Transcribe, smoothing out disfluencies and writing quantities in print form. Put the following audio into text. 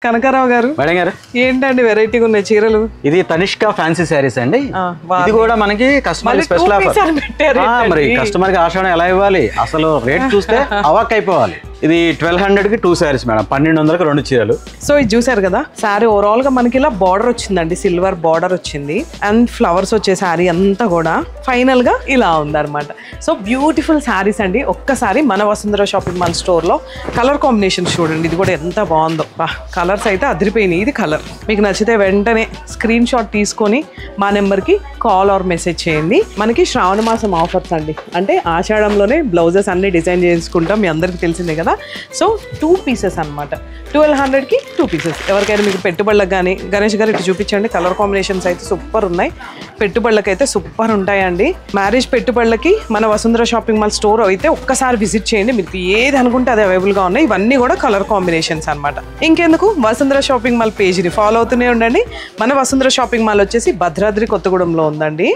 కనకారావు గారు మేడం గారు ఏంటండి వెరైటీగా ఉన్నాయి చీరలు? ఇది తనిష్క ఫ్యాన్సీ శారీస్ అండి. ఇది కూడా మనకి కస్టమర్ స్పెషల్ ఆఫర్. మరి కస్టమర్ కి ఆషాఢం ఎలా ఇవ్వాలి, అసలు రేట్ చూస్తే అవాక్ అయిపోవాలి. ఇది 1200 కి 2 శారీస్ మేడం, 1200కి 2 చీరలు. సో ఇది చూసారు కదా, శారీ ఓవరాల్ గా మనకి ఇలా బార్డర్ వచ్చిందండి, సిల్వర్ బార్డర్ వచ్చింది అండ్ ఫ్లవర్స్ వచ్చే శారీ అంతా కూడా ఫైనల్ గా ఇలా ఉందన్నమాట. సో బ్యూటిఫుల్ శారీస్ అండి. ఒక్కసారి మన వసుంధర షాపింగ్ మాల్ స్టోర్ లో కలర్ కాంబినేషన్ చూడండి, ఇది కూడా ఎంత బాగుందో. కలర్స్ అయితే అదిరిపోయినాయి. ఇది కలర్ మీకు నచ్చితే వెంటనే స్క్రీన్ షాట్ తీసుకొని మా నెంబర్కి కాల్ ఆర్ మెసేజ్ చేయండి. మనకి శ్రావణ మాసం ఆఫర్స్ అండి, అంటే ఆషాఢంలోనే బ్లౌజెస్ అన్ని డిజైన్ చేసుకుంటాం, మీ అందరికీ తెలిసిందే కదా. సో 2 పీసెస్ అనమాట, 1200కి 2 పీసెస్. ఎవరికైనా మీకు పెట్టుబడులకు కానీ, గణేష్ గారు ఇటు చూపించండి, కలర్ కాంబినేషన్స్ అయితే సూపర్ ఉన్నాయి. పెట్టుబడులకు అయితే సూపర్ ఉంటాయండి. మ్యారేజ్ పెట్టుబడులకి మన వసుంధర షాపింగ్ మాల్ స్టోర్ అయితే ఒక్కసారి విజిట్ చేయండి, మీకు ఏది అనుకుంటే అది అవైలబుల్గా ఉన్నాయి. ఇవన్నీ కూడా కలర్ కాంబినేషన్స్ అనమాట. ఇంకెందుకు, వసుంధర షాపింగ్ మాల్ పేజ్ని ఫాలో అవుతూనే ఉండండి. మన వసుంధర షాపింగ్ మాల్ వచ్చేసి భద్రాద్రి కొత్తగూడెంలో ఉందండి.